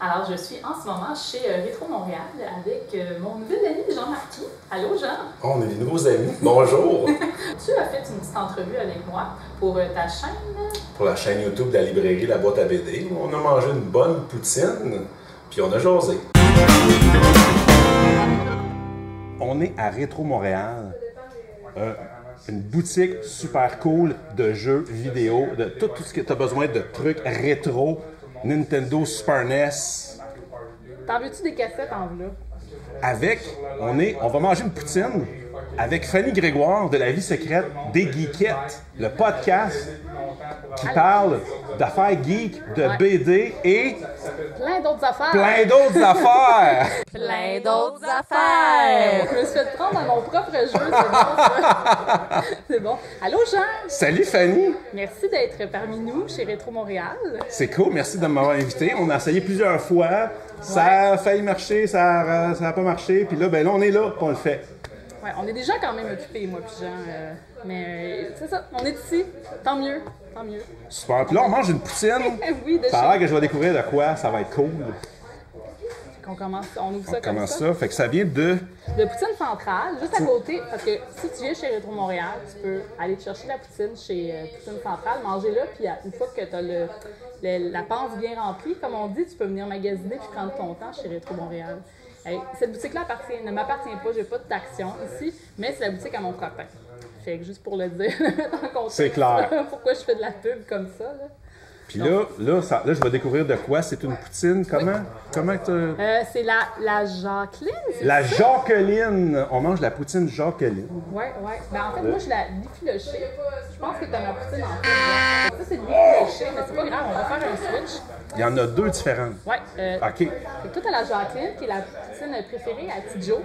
Alors, je suis en ce moment chez Rétro Montréal avec mon nouvel ami Jean-Marc. Allô, Jean? Oh, on est des nouveaux amis. Bonjour! Tu as fait une petite entrevue avec moi pour ta chaîne? Pour la chaîne YouTube de la librairie La Boîte à BD. On a mangé une bonne poutine, puis on a jasé. On est à Rétro Montréal. Une boutique super cool de jeux vidéo, de tout ce que tu as besoin de trucs rétro, Nintendo, Super NES. T'en veux-tu des cassettes en là? On va manger une poutine avec Fanny Grégoire de La Vie secrète des Geekettes, le podcast qui parle d'affaires geeks, de BD et plein d'autres affaires. Plein d'autres affaires. Plein d'autres affaires. Je me suis fait prendre dans mon propre jeu, c'est bon ça. C'est bon. Allô Jean. Salut Fanny. Merci d'être parmi nous chez Rétro Montréal. C'est cool, merci de m'avoir invité. On a essayé plusieurs fois, ça a failli marcher, ça a pas marché, puis là on est là, puis on le fait. Ouais, on est déjà quand même occupés, moi puis Jean, mais c'est ça, on est ici, tant mieux, tant mieux. Super, puis là on mange une poutine. Oui, déjà. Ça a l'air que je vais découvrir de quoi, ça va être cool. On ouvre ça on comme commence ça. Fait que ça vient de Poutine Centrale, juste à côté, parce que si tu viens chez Rétro Montréal, tu peux aller te chercher la poutine chez Poutine Centrale, manger là, puis une fois que tu as la panse bien remplie, comme on dit, tu peux venir magasiner puis prendre ton temps chez Rétro Montréal. Hey, cette boutique-là ne m'appartient pas, j'ai pas d'action ici, mais c'est la boutique à mon copain. Fait que juste pour le dire, mettre en contexte. C'est clair. Pourquoi je fais de la pub comme ça, là. Puis là, je vais découvrir de quoi. C'est une poutine. Comment? Oui. Comment tu... c'est la Jacqueline, c'est la ça? Jacqueline. On mange la poutine Jacqueline. Oui. Ben, en fait, moi, je la effilochée. Je pense que tu as ma poutine en fait. Ça, c'est de l'effilochée, mais c'est pas grave, on va faire un switch. Il y en a deux différentes. Oui. OK. Toi, tu as la Jacqueline, qui est la poutine préférée à Tidjo.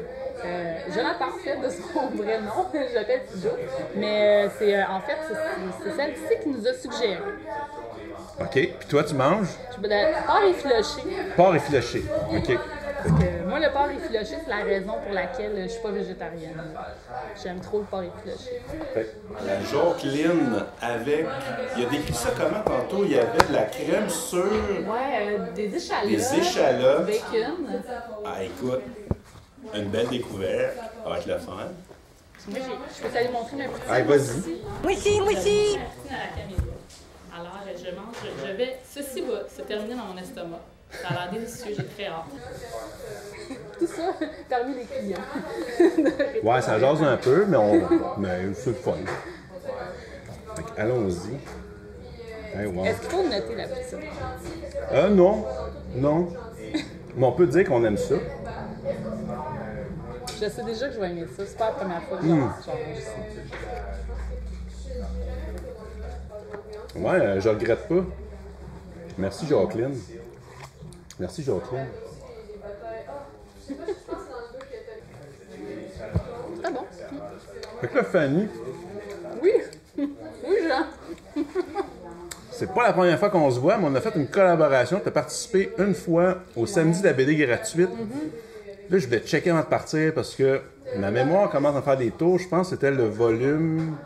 Jonathan, en fait, de son vrai nom, j'appelle Tidjo. Mais en fait, c'est celle-ci qui nous a suggéré. OK. Puis toi, tu manges? Porc effiloché. Porc effiloché. OK. Parce que moi, le porc effiloché, c'est la raison pour laquelle je suis pas végétarienne. J'aime trop le porc effiloché. La Jacqueline avec... Il a décrit ça comment tantôt? Il y avait de la crème sur... Ouais, des échalotes. Des échalotes. Bacon. Ah, écoute, une belle découverte. Ça va être le fun. Moi, je peux t'aller montrer ma poutine. Allez, vas-y. Moi aussi. Alors, ceci va se terminer dans mon estomac. Ça a l'air délicieux, j'ai très hâte. Tout ça parmi les clients. Ouais, ça jase un peu, mais c'est le fun. Allons-y. Hey, wow. Est-ce qu'il faut noter la poutine? Non. Mais on peut dire qu'on aime ça. Je sais déjà que je vais aimer ça. C'est pas la première fois que je mange ça. Ouais, je regrette pas. Merci Jacqueline. Merci Jacqueline. Ah bon? Fait que là, Fanny. Oui. Oui, Jean. C'est pas la première fois qu'on se voit, mais on a fait une collaboration. Tu as participé une fois au samedi de la BD gratuite. Là, je voulais te checker avant de partir parce que ma mémoire commence à faire des tours. Je pense que c'était le volume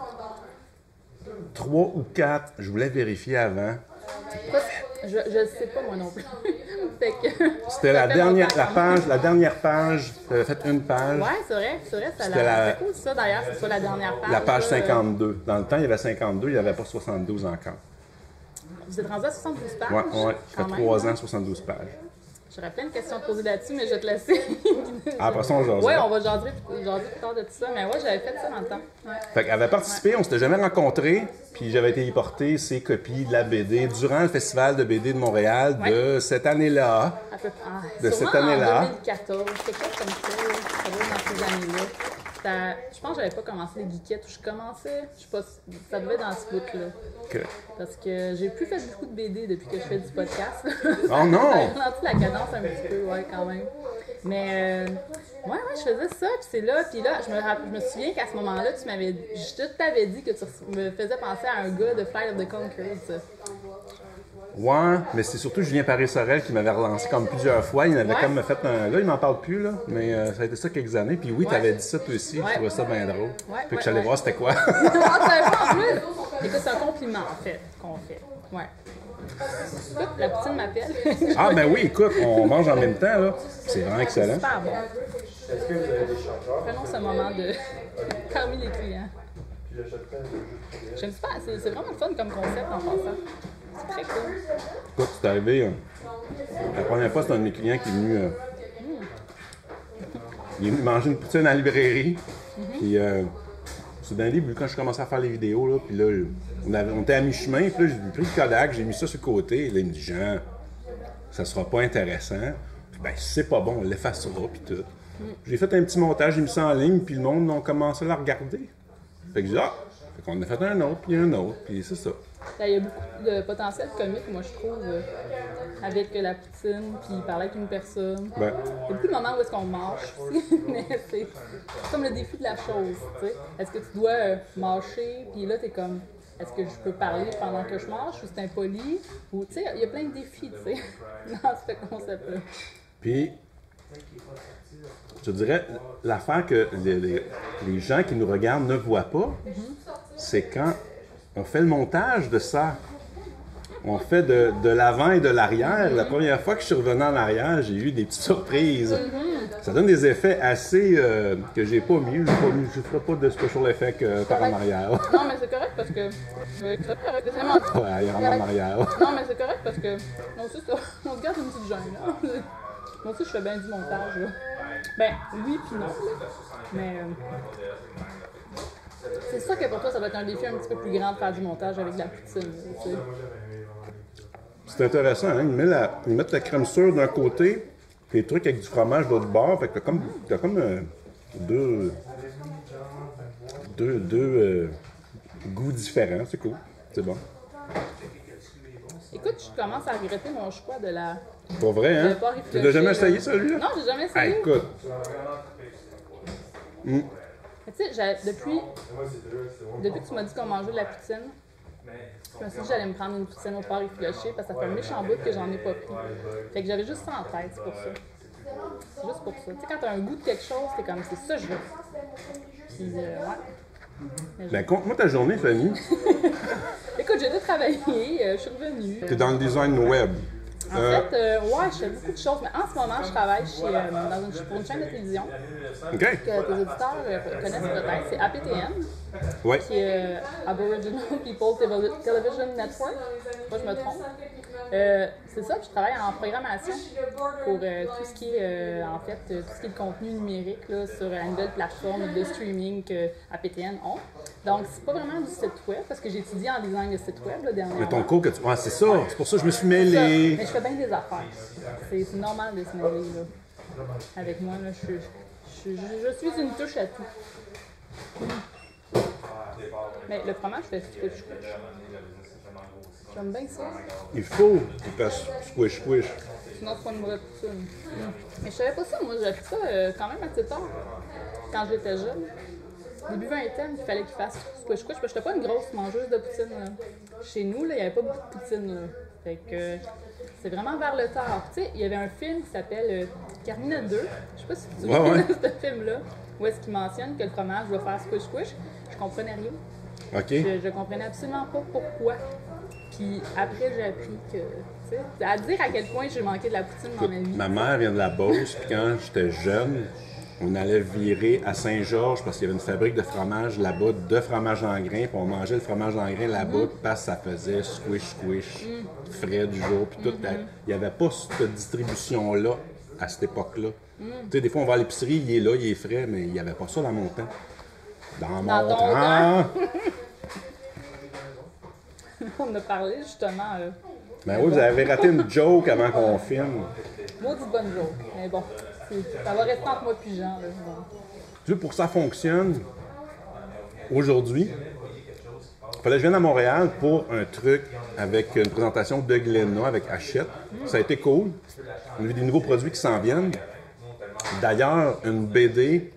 3 ou 4. Je voulais vérifier avant. Je sais pas moi non plus. C'était la dernière page. Tu avais fait une page. Ouais, c'est vrai. C'est cool ça d'ailleurs, c'est ça la dernière page. La page 52. Dans le temps, il y avait 52, il n'y avait pas 72 encore. Vous êtes rendu à 72 pages? Ouais. Ça fait 3 ans, 72 pages. J'aurais plein de questions à te poser là-dessus, mais je vais te laisser. Après ça, on jasera. Oui, on va jaser plus tard de tout ça. Mais ouais, j'avais fait ça dans le temps. Ouais. Fait qu'elle avait participé, on s'était jamais rencontrés, puis j'avais été y porter ses copies de la BD durant le Festival de BD de Montréal de cette année-là. De cette année-là. En 2014, quelque chose comme ça. Ça va dans ces années-là. Je pense que j'avais pas commencé les geekettes, je commençais, je sais pas, ça devait être dans ce bout-là. Okay. Parce que j'ai plus fait beaucoup de BD depuis que je fais du podcast. Oh non! Ça a ralenti la cadence un petit peu, ouais, quand même. Mais, ouais, je faisais ça, puis là, je me souviens qu'à ce moment-là, je t'avais dit que tu me faisais penser à un gars de Flight of the Conchords. Ouais, mais c'est surtout Julien Paris-Sorel qui m'avait relancé comme plusieurs fois. Il avait comme fait un... Là, il m'en parle plus, là, mais ça a été ça quelques années. Puis oui, t'avais dit ça toi aussi, je trouvais ça bien drôle. Puis que j'allais voir c'était quoi. Écoute, c'est un compliment, en fait, qu'on fait. Ouais. Écoute, la poutine m'appelle. Ah, ben oui, écoute, on mange en même temps, là. C'est vraiment excellent. Super bon. Prenons ce moment de calmer les clients. J'aime super, c'est vraiment le fun comme concept en passant. C'est très cool. Écoute, c'est arrivé. La première fois, c'est un de mes clients qui est venu. Il est venu manger une poutine à la librairie. Puis, c'est dans le début, quand je commençais à faire les vidéos, là, puis là, on était à mi-chemin, puis là, j'ai pris le Kodak, j'ai mis ça sur le côté, et là, il me dit, Jean, ça sera pas intéressant. Puis, ben, si c'est pas bon, on l'effacera, puis tout. J'ai fait un petit montage, j'ai mis ça en ligne, puis le monde a commencé à la regarder. Fait que j'ai dit, ah! Fait qu'on a fait un autre, puis un autre, puis c'est ça. Il y a beaucoup de potentiel comique, moi, je trouve, avec la poutine, puis parler avec une personne. Ben, Il y a beaucoup de moments où est-ce qu'on marche aussi, mais c'est comme le défi de la chose, tu sais. Est-ce que tu dois marcher, puis là, t'es comme, est-ce que je peux parler pendant que je marche, ou c'est impoli, ou, tu sais, il y a plein de défis, tu sais, dans ce concept-là. puis, je dirais, l'affaire que les gens qui nous regardent ne voient pas, c'est quand on fait le montage de ça. On fait de l'avant et de l'arrière. La première fois que je suis revenu en arrière, j'ai eu des petites surprises. Ça donne des effets assez que j'ai pas mis. Je ne ferai pas de special effect par en arrière. Non, mais c'est correct parce que. C'est correct, c'est vraiment. Ouais, en arrière. Non, mais c'est correct parce que. Non, c'est ça. On se garde une petite gêne, là. Moi aussi, je fais bien du montage, là. Ben, oui, puis non, là. Mais. C'est sûr que pour toi, ça va être un défi un petit peu plus grand de faire du montage avec de la poutine, tu sais. C'est intéressant, hein? Ils mettent la crème sûre d'un côté, puis les trucs avec du fromage de l'autre bord. Fait que t'as comme deux goûts différents. C'est cool. C'est bon. Écoute, je commence à regretter mon choix de la. Pour vrai, hein? Tu l'as jamais essayé, celui-là? Non, j'ai jamais Ah, essayé. écoute. Tu sais, depuis que tu m'as dit qu'on mangeait de la poutine, je me suis dit que j'allais me prendre une poutine au porc effiloché parce que ça fait un méchant bout que j'en ai pas pris. Fait que j'avais juste ça en tête, c'est pour ça. C'est juste pour ça. Tu sais, quand t'as un goût de quelque chose, t'es comme, c'est ça que je veux. Puis, ouais. Ben, conte-moi ta journée, Fanny. Écoute, j'ai dû travailler, je suis revenue. T'es dans le design web. En fait, ouais, je fais beaucoup de choses, mais en ce moment, je travaille pour une chaîne de télévision OK. que tes auditeurs connaissent peut-être. C'est APTN, Ouais. qui est Aboriginal People Television Network. Moi, je me trompe. C'est ça, puis je travaille en programmation pour tout ce qui est, en fait, tout ce qui est le contenu numérique là, sur la nouvelle plateforme de streaming que APTN ont. Donc, c'est pas vraiment du site web, parce que j'ai étudié en design de site web là, dernièrement. Mais ton cours que tu. Ouais, c'est ça. C'est pour ça que je me suis C'est ça. mêlé. Mais je fais bien des affaires. C'est normal de se mêler, là. Avec moi, là, je suis une touche à tout. Mais le fromage fait squish. J'aime bien ça. Il faut qu'il fasse squish. Sinon, c'est pas une vraie poutine. Mais je savais pas ça, moi. J'ai appris ça quand même assez tard. Quand j'étais jeune. Début vingtaine, il fallait qu'il fasse squish. Parce que j'étais pas une grosse mangeuse de poutine. Là. Chez nous, il n'y avait pas beaucoup de poutine. Là. Fait que c'est vraiment vers le tard. Tu sais, il y avait un film qui s'appelle Carmina 2. Je sais pas si tu connais ce film-là. Où est-ce qu'il mentionne que le fromage doit faire squish. Je comprenais rien. OK. Je comprenais absolument pas pourquoi. Puis après, j'ai appris que, tu sais, à dire à quel point j'ai manqué de la poutine dans ma vie. Ma mère vient de la Beauce, puis quand j'étais jeune, on allait virer à Saint-Georges parce qu'il y avait une fabrique de fromage là-bas, de fromage en grains, puis on mangeait le fromage en grains là-bas parce que ça faisait squish, frais du jour, puis tout. Il n'y avait pas cette distribution-là à cette époque-là. Tu sais, des fois, on va à l'épicerie, il est là, il est frais, mais il n'y avait pas ça dans mon temps. Dans mon ton temps! On a parlé justement. Ben oui, vous avez raté une joke avant qu'on filme. Maudite bonne joke. Mais bon, ça va rester entre moi et Jean. Là. Bon. Tu sais, pour que ça fonctionne, aujourd'hui, il fallait que je vienne à Montréal pour un truc avec une présentation de Glénat avec Hachette. Ça a été cool. On a vu des nouveaux produits qui s'en viennent. D'ailleurs, une BD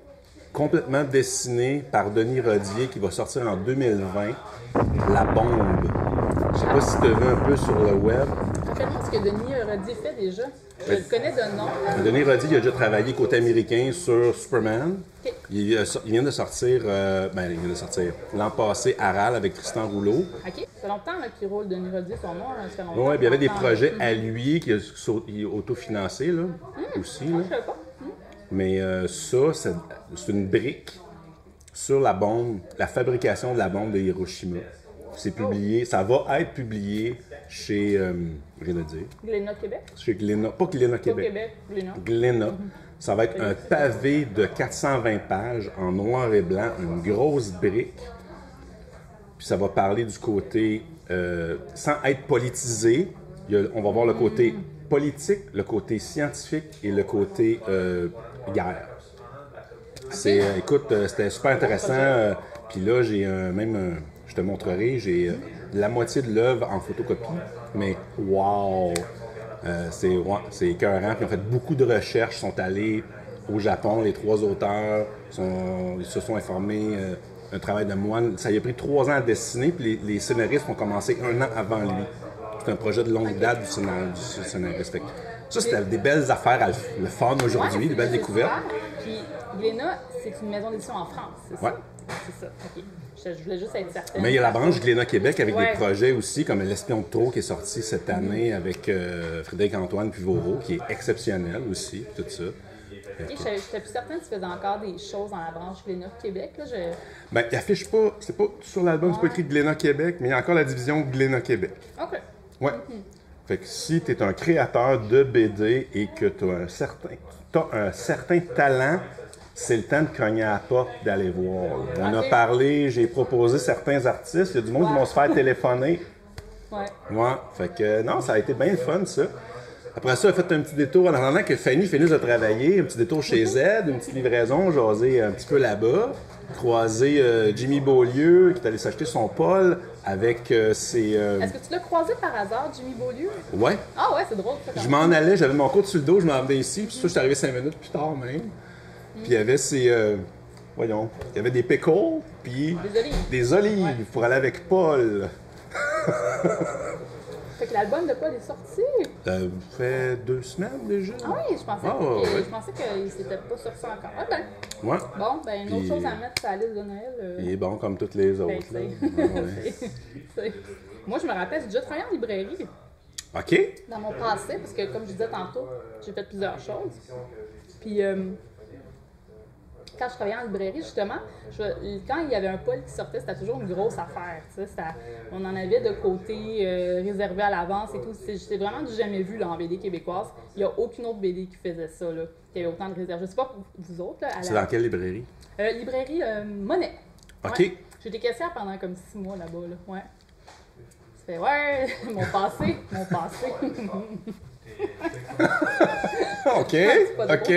complètement dessinée par Denis Rodier qui va sortir en 2020, La Bombe. Je sais pas si tu as vu un peu sur le web. Rappelle-moi ce que Denis Rodier fait déjà. Je Je le connais de nom. Là. Denis Roddy, il a déjà travaillé côté américain sur Superman. OK. Il vient de sortir, l'an passé, Aral avec Tristan Rouleau. OK. Ça fait longtemps là, qu'il roule Denis Roddy, son nom. Là, ça fait longtemps. Oui, puis il y avait des longtemps, projets là. à lui qui il a autofinancé là, aussi. Là. Je sais pas. Mais ça, c'est une brique sur la bombe, la fabrication de la bombe de Hiroshima. C'est publié, ça va être publié chez, je viens de dire, Glénat Québec. chez Glénat, pas Glénat Au Québec, Québec, Glénat. Glénat. Ça va être un pavé de 420 pages en noir et blanc, une grosse brique. Puis ça va parler du côté, sans être politisé, on va voir le côté politique, le côté scientifique et le côté guerre. Écoute, c'était super intéressant. Puis là, j'ai je te montrerai, j'ai la moitié de l'œuvre en photocopie. Mais wow! C'est écœurant. Puis ils ont fait beaucoup de recherches, sont allés au Japon, les 3 auteurs, ils se sont informés, un travail de moine. Ça y a pris 3 ans à dessiner, puis les scénaristes ont commencé 1 an avant lui. C'est un projet de longue date du scénariste. Fait que ça, c'était des belles affaires, le fun aujourd'hui, Ouais, des belles c'est découvertes. super. Puis Glénat, c'est une maison d'édition en France, c'est ça? Ouais. C'est ça, OK. Je voulais juste être certaine. Mais il y a la branche Glénat Québec avec Ouais. des projets aussi, comme L'Espion de trop qui est sorti cette année avec Frédéric-Antoine Pivot, qui est exceptionnel aussi, tout ça. OK, j'étais plus certaine que tu faisais encore des choses dans la branche Glénat Québec. Là, Ben, il affiche pas, c'est pas sur l'album, c'est pas écrit Glénat Québec, mais il y a encore la division Glénat Québec. OK. Ouais. Fait que si tu es un créateur de BD et que tu as un certain talent, c'est le temps de cogner à la porte d'aller voir. On a Ok. parlé, j'ai proposé certains artistes, il y a du monde qui vont se faire téléphoner. Ouais. Ouais, fait que non, ça a été bien le fun, ça. Après ça, on a fait un petit détour en attendant que Fanny finisse de travailler, un petit détour chez Z, une petite livraison, jaser un petit peu là-bas, croiser Jimmy Beaulieu qui est allé s'acheter son Paul avec ses... Est-ce que tu l'as croisé par hasard, Jimmy Beaulieu? Ouais, Ah ouais, c'est drôle. Ça, quand je même. m'en allais, j'avais mon coude sur le dos, je m'en venais ici, puis ça, je suis arrivé 5 minutes plus tard même. Puis il y avait ces... voyons, il y avait des pickles, puis Des olives. des olives Ouais. pour aller avec Paul. Fait que l'album de Paul est sorti. Ça fait 2 semaines déjà. Ah oui, je pensais Ah, ouais. qu'il s'était pas sorti encore. Ah ben, Ouais. bon, ben une autre Puis- chose à mettre sur la liste de Noël. Il est bon comme toutes les autres. Ben, là. tu sais. Ah ouais. C'est- Moi, je me rappelle, j'ai déjà travaillé en librairie OK. dans mon passé, parce que, comme je disais tantôt, j'ai fait plusieurs choses. Puis, quand je travaillais en librairie, justement, quand il y avait un Paul qui sortait, c'était toujours une grosse affaire. Tu sais, on en avait de côté réservé à l'avance et tout. C'était vraiment du jamais vu là, en BD québécoise. Il n'y a aucune autre BD qui faisait ça, là, qui avait autant de réserves. Je ne sais pas pour vous autres. Là, C'est dans quelle librairie? Librairie Monet. OK. Ouais. J'étais caissière pendant comme 6 mois là-bas. Là. Ouais. Ça fait, ouais, mon passé. OK. pas drôle. OK.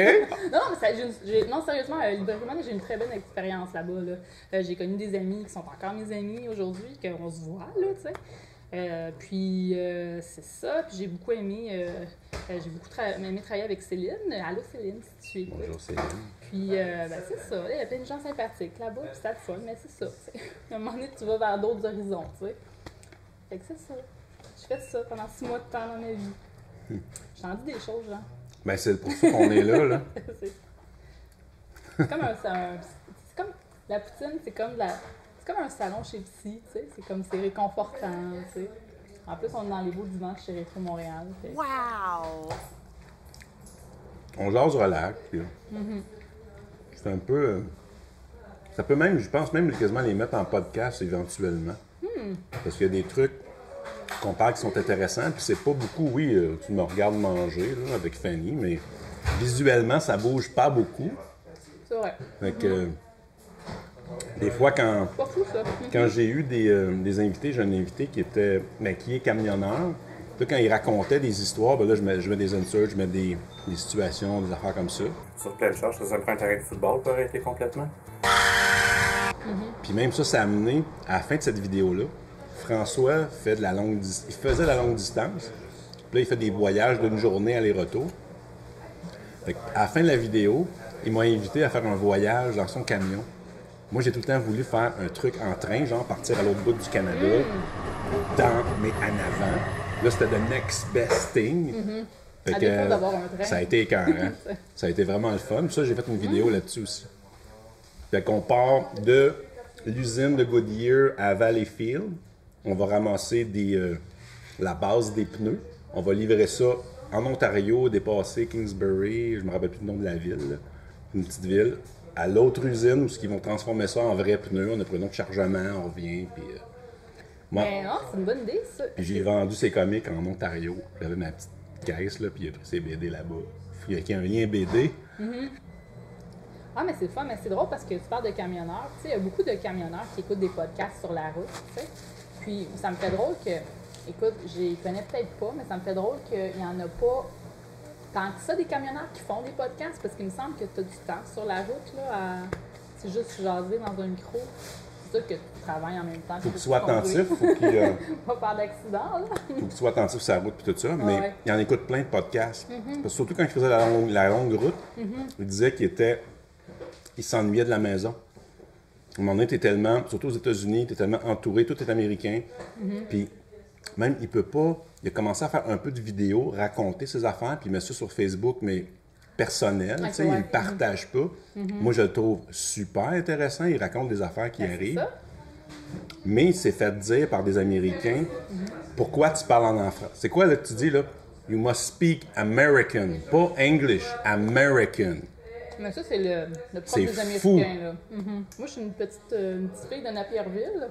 Non, mais non, sérieusement, Librairie Monet, j'ai une très bonne expérience là-bas. Là. J'ai connu des amis qui sont encore mes amis aujourd'hui, qu'on se voit, là, tu sais. Puis, c'est ça. Puis, j'ai beaucoup aimé, aimé travailler avec Céline. Allô, Céline, si tu écoutes. Bonjour, Céline. Puis, ben, c'est ça. Il y a plein de gens sympathiques là-bas, puis c'est le fun, mais c'est ça. Tu sais. À un moment donné, tu vas vers d'autres horizons, tu sais. Fait que c'est ça. J'ai fait ça pendant 6 mois de temps dans ma vie. Je t'en dis des choses, genre. Ben, c'est pour ça qu'on est là, là. C'est comme c'est comme la poutine, c'est comme un salon chez Psy, tu sais, c'est réconfortant, tu sais. En plus, on est dans les beaux dimanches chez Rétro Montréal. Fait. Wow! On jase relax, puis c'est un peu... ça peut même, je pense même quasiment les mettre en podcast éventuellement. Parce qu'il y a des trucs qu'on parle qui sont intéressants, puis c'est pas beaucoup, oui, tu me regardes manger là, avec Fanny, mais visuellement, ça bouge pas beaucoup. C'est vrai. Fait que, des fois, quand Pas fou, ça. j'ai eu des invités, j'ai un invité qui est camionneur. Là, quand il racontait des histoires, ben là, je mets des inserts, je mets des situations, des affaires comme ça. Sur quelle charge? Ça me prend un terrain de football pour arrêter complètement? Puis même ça a amené, à la fin de cette vidéo-là, François faisait de la longue distance. Puis là, il fait des voyages d'une journée aller-retour. Fait à la fin de la vidéo, il m'a invité à faire un voyage dans son camion. Moi, j'ai tout le temps voulu faire un truc en train, genre partir à l'autre bout du Canada, mais en avant. Là, c'était the next best thing. Fait À que, défaut d'avoir un train. ça a été écœurant. Ça a été vraiment le fun. Puis ça, j'ai fait une vidéo là-dessus aussi. Fait qu'on part de l'usine de Goodyear à Valleyfield. On va ramasser la base des pneus. On va livrer ça en Ontario, dépasser Kingsbury, je me rappelle plus le nom de la ville, là. Une petite ville, à l'autre usine où ils vont transformer ça en vrais pneus. On a pris un autre chargement, on revient. Puis, moi, Mais non, c'est une bonne idée, ça. puis j'ai vendu ces comics en Ontario. J'avais ma petite caisse, là, puis il a pris ses BD là-bas. Il y a un lien BD. Ah, mais c'est le fun, mais c'est drôle parce que tu parles de camionneurs. Tu sais, il y a beaucoup de camionneurs qui écoutent des podcasts sur la route, tu sais. Puis ça me fait drôle que, écoute, je les connais peut-être pas, mais ça me fait drôle qu'il n'y en a pas tant que ça des camionneurs qui font des podcasts parce qu'il me semble que tu as du temps sur la route, là, c'est juste jaser dans un micro. C'est sûr que tu travailles en même temps. Faut qu'il soit attentif, faut qu'il Pas faire d'accident, là. faut qu'il soit attentif sur la route et tout ça, mais ouais. il en écoute plein de podcasts. Parce que surtout quand il faisait la longue route, il disait il s'ennuyait de la maison. À un moment donné, t'es tellement, surtout aux États-Unis, t'es tellement entouré, tout est américain. Puis même, il peut pas. Il a commencé à faire un peu de vidéos, raconter ses affaires, puis il met ça sur Facebook, mais personnel. Tu sais, il ne le partage pas. Moi, je le trouve super intéressant. Il raconte des affaires qui arrivent. Ça. Mais il s'est fait dire par des Américains pourquoi tu parles en français. C'est quoi là que tu dis là? You must speak American, pas English, American. Mais ça, c'est le propre C'est des fou. Américains, là. Moi, je suis une petite fille de Napierville.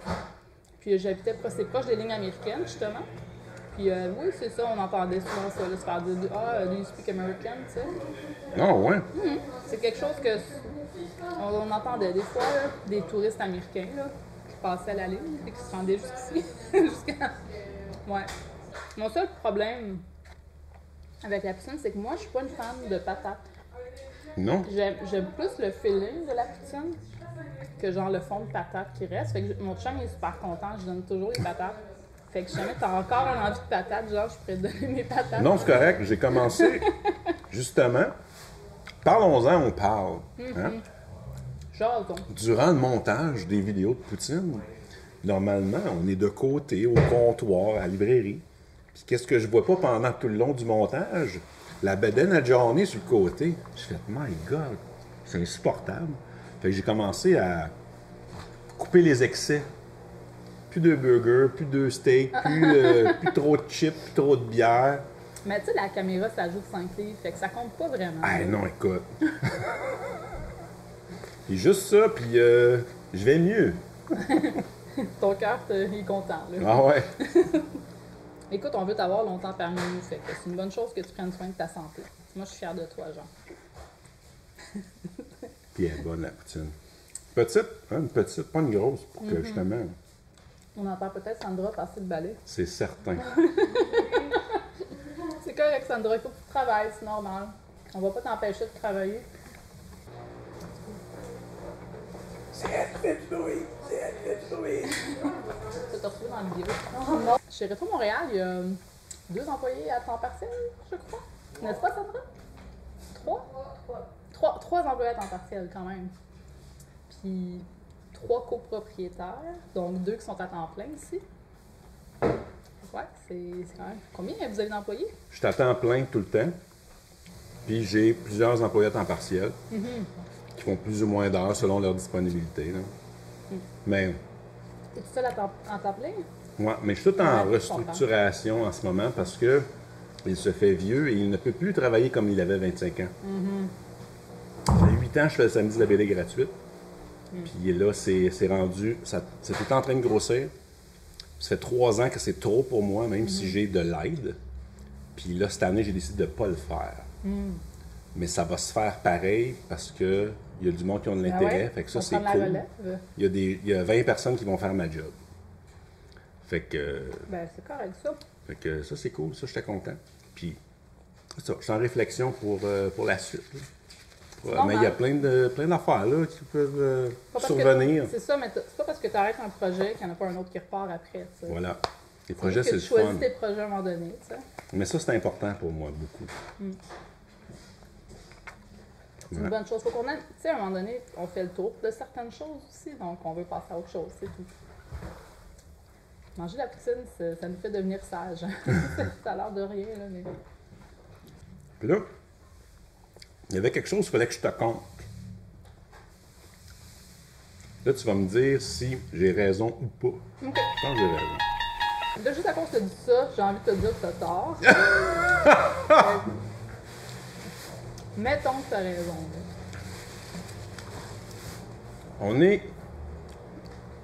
Puis j'habitais c'est proche des lignes américaines, justement. Puis oui, c'est ça, on entendait souvent ça, là, se faire dire « Ah, do you speak American? » tu sais. Non, ouais. C'est quelque chose que on entendait des fois, là, des touristes américains, là, qui passaient à la ligne et qui se rendaient jusqu'ici. Ouais. Mon seul problème avec la poutine, c'est que moi, je suis pas une fan de patates. Non. J'aime plus le feeling de la poutine que genre le fond de patate qui reste. Fait que mon chum il est super content, je donne toujours les patates. Fait que si jamais t'as encore une envie de patates, genre je pourrais te donner mes patates. Non, c'est correct. J'ai commencé, justement. Parlons-en, on parle. Hein? Jason. Durant le montage des vidéos de poutine, normalement, on est de côté, au comptoir, à la librairie. Puis qu'est-ce que je vois pas pendant tout le long du montage? La bedaine à Johnny sur le côté. Je fais « My God! » C'est insupportable. Fait que j'ai commencé à couper les excès. Plus de burgers, plus de steaks, plus trop de chips, plus trop de bière. Mais tu sais, la caméra, ça ajoute 5 livres, fait que ça compte pas vraiment. Ah non, écoute. Puis juste ça, puis je vais mieux. Ton cœur il est content, là. Ah ouais. Écoute, on veut t'avoir longtemps parmi nous, fait que c'est une bonne chose que tu prennes soin de ta santé. Moi, je suis fière de toi, Jean. Puis elle est bonne, la poutine. Petite, hein, une petite, pas une grosse, pour que justement, On entend peut-être Sandra passer le balai. c'est certain. C'est correct, Sandra, il faut que tu travailles, c'est normal. On va pas t'empêcher de travailler. C'est elle qui fait du bruit, c'est elle qui fait du bruit. Tu t'as retrouvé dans le vidéo. Non. Chez Rétro Montréal, il y a 2 employés à temps partiel, je crois. N'est-ce pas, Sandra? 3? 3 employés à temps partiel, quand même. Puis 3 copropriétaires, donc 2 qui sont à temps plein ici. Ouais, c'est quand même... Combien vous avez d'employés? Je t'attends plein tout le temps. Puis j'ai plusieurs employés à temps partiel qui font plus ou moins d'heures selon leur disponibilité. Là. Mais, Es-tu seul à temps plein? ouais, mais je suis tout en Ouais, je comprends. restructuration en ce moment parce que il se fait vieux et il ne peut plus travailler comme il avait 25 ans. Ça fait 8 ans que je fais le samedi de la BD gratuite. Puis là, c'est rendu... C'est tout en train de grossir. Ça fait 3 ans que c'est trop pour moi, même si j'ai de l'aide. Puis là, cette année, j'ai décidé de ne pas le faire. Mais ça va se faire pareil parce que il y a du monde qui ont de l'intérêt. ouais? Fait que ça, On c'est prend la cool. relève. Il y a 20 personnes qui vont faire ma job. Fait que Ben, c'est correct, ça. ça, c'est cool. Ça, j'étais content. Puis, c'est ça, je suis en réflexion pour la suite. Là. Mais il y a plein d'affaires là, qui peuvent Pas parce que survenir. c'est ça, mais c'est pas parce que tu arrêtes un projet qu'il n'y en a pas un autre qui repart après. Tu sais. Voilà. Les C'est projets, juste c'est que le tu choisis fun. tes projets à un moment donné. Tu sais. Mais ça, c'est important pour moi, beaucoup. C'est une bonne chose. Faut qu'on aime, tu sais, à un moment donné, on fait le tour de certaines choses aussi, donc on veut passer à autre chose, c'est tout. Manger la poutine, ça nous fait devenir sage. Ça a l'air de rien, là, mais... Puis là, il y avait quelque chose qu'il fallait que je te compte. Là, tu vas me dire si j'ai raison ou pas. OK. Je pense que j'ai raison. Là, juste à cause que tu dis ça, j'ai envie de te dire que t'as tort. Mettons que t'as raison. Là. On est.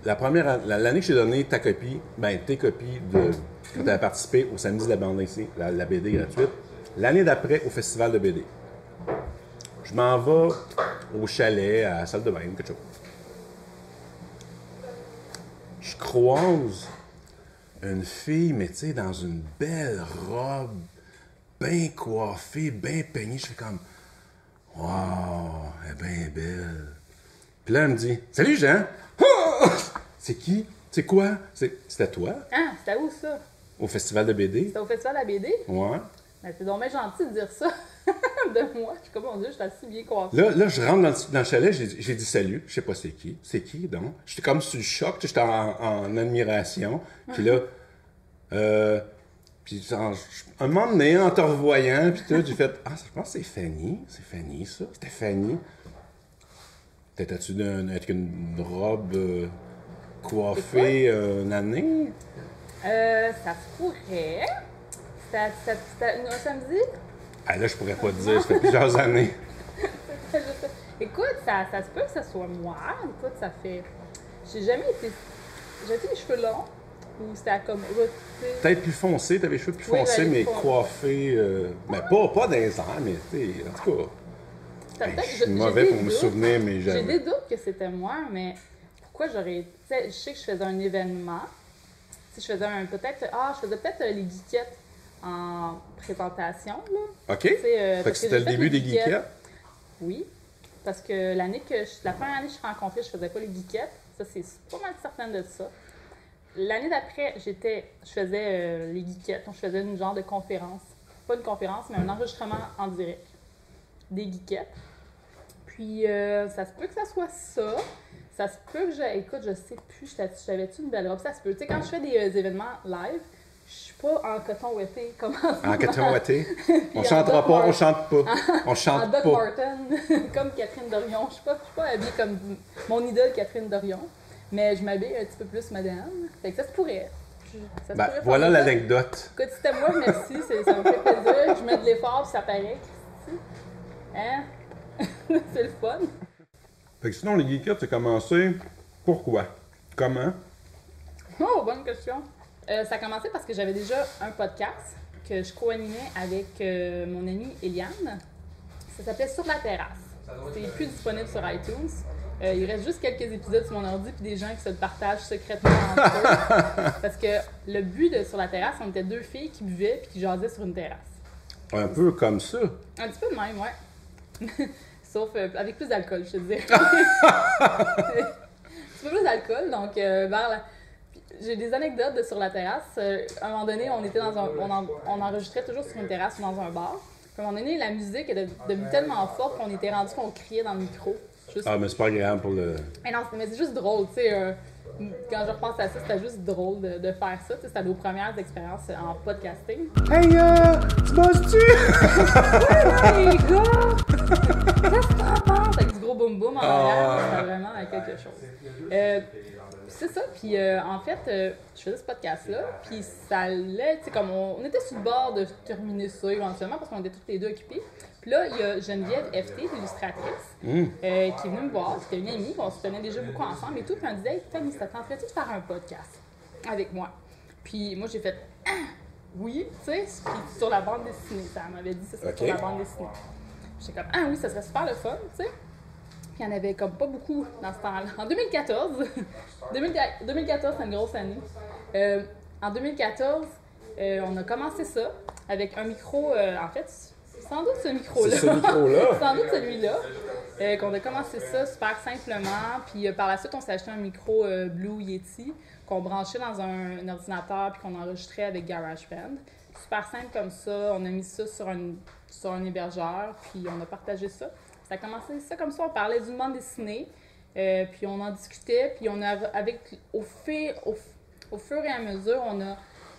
L'année que j'ai donné ta copie, tes copies de. Quand tu as participé au samedi de la bande ici, la BD gratuite. L'année d'après, au festival de BD. Je m'en vais au chalet, à la salle de bain, quelque chose. Je croise une fille, mais tu sais, dans une belle robe, bien coiffée, bien peignée. Je fais comme, wow, elle est bien belle. Puis là, elle me dit, salut Jean! Ah! C'est qui? C'est quoi? C'était toi? Ah, c'était où ça? Au festival de BD? C'était au festival de la BD? Ouais. Ben, c'est donc bien gentil de dire ça de moi. Je suis comme, mon Dieu, je suis assez bien coiffée. Là, je rentre dans le chalet, j'ai dit salut. Je sais pas c'est qui. C'est qui, donc? J'étais comme sur le choc, j'étais en admiration. Puis là, puis un moment donné, en te revoyant, puis tout, j'ai fait, ah, je pense que c'est Fanny. C'est Fanny, ça. C'était Fanny. T'étais-tu avec une robe coiffée une année? Ça se pourrait. C'était un samedi? Ah, là, je pourrais pas te dire, ça fait plusieurs années. Écoute, ça se peut que ce soit moi. Écoute, ça fait. J'ai jamais été. J'avais les cheveux longs ou c'était comme. Peut-être plus foncé, t'avais les cheveux plus Oui, foncés, j'avais mais foncé. coiffés. Mais pas dans les airs, mais tu sais, en tout cas. Je suis mauvais pour me souvenir, mais J'ai jamais. des doutes que c'était moi, mais pourquoi j'aurais. Tu sais, je sais que je faisais un événement. Si je faisais je faisais peut-être les geekettes en présentation, là. OK? Tu sais, Fait que parce c'était le j'ai fait début les des geekettes? Oui. Parce que la première année que je suis rencontrée, je faisais pas les geekettes. Ça, c'est pas mal certaine de ça. L'année d'après, je faisais les geekettes. Donc, je faisais une genre de conférence. Pas une conférence, mais un enregistrement en direct des geekettes. Puis, ça se peut que ça soit ça. Ça se peut que écoute, je sais plus, j'avais-tu une belle robe? Ça se peut. Tu sais, quand je fais des événements live, je suis pas en coton ouaté comme En coton ouaté? On en chantera Doc pas, on Martens. chante pas. On En chante Doc pas. Martin, comme Catherine Dorion. Je suis pas habillée comme mon idole Catherine Dorion, mais je m'habille un petit peu plus madame. Fait que ça se pourrait. Ça se pourrait Voilà faire ça. l'anecdote. Écoute, si c'était moi, merci, ça me fait plaisir. Je mets de l'effort puis ça paraît. Christy. Hein? C'est le fun. Fait que sinon, les geekettes, c'est commencé. Pourquoi? Comment? Oh, bonne question. Ça a commencé parce que j'avais déjà un podcast que je co-animais avec mon amie Eliane. Ça s'appelait Sur la terrasse. C'est plus disponible sur iTunes. Il reste juste quelques épisodes sur mon ordi puis des gens qui se le partagent secrètement entre eux. Parce que le but de Sur la terrasse, on était deux filles qui buvaient puis qui jasaient sur une terrasse. Un peu comme ça. Un petit peu de même, ouais. Sauf avec plus d'alcool, je te dirais. Un peu plus d'alcool, donc j'ai des anecdotes de Sur la terrasse. À un moment donné, on était on enregistrait toujours sur une terrasse ou dans un bar. Puis à un moment donné, la musique est devenue tellement forte qu'on était rendu qu'on criait dans le micro. Juste... Ah, mais c'est pas agréable pour le. Mais non, mais c'est juste drôle, tu sais. Quand je repense à ça, c'était juste drôle de faire ça. C'était nos premières expériences en podcasting. Hey, tu bosses-tu? Ouais, les gars! Qu'est-ce que t'en penses? Avec du gros boum boum en arrière, c'était vraiment quelque chose. C'est ça, puis en fait, je faisais ce podcast-là, puis ça allait, tu sais, comme on était sur le bord de terminer ça éventuellement parce qu'on était toutes les deux occupées. Puis là, il y a Geneviève FT, l'illustratrice, qui est venue me voir. C'était une amie, on se tenait déjà beaucoup ensemble et tout. Puis elle me disait, hey, Fanny, ça tenterait-tu de faire un podcast avec moi? Puis moi, j'ai fait, ah, oui, tu sais, puis sur la bande dessinée. Ça m'avait dit, ça, sur la bande dessinée. J'étais comme, ah oui, ça serait super le fun, tu sais. Puis il n'y en avait comme pas beaucoup dans ce temps-là. En 2014, 2014, c'est une grosse année. En 2014, on a commencé ça avec un micro, en fait, sans doute ce micro-là. C'est ce micro-là. Sans doute celui-là. Qu'on a commencé ça super simplement. Puis par la suite, on s'est acheté un micro Blue Yeti qu'on branchait dans un ordinateur puis qu'on enregistrait avec GarageBand. Super simple comme ça. On a mis ça sur un hébergeur puis on a partagé ça. Ça a commencé ça comme ça. On parlait d'une bande dessinée. Puis on en discutait. Puis on a, au fur et à mesure, on a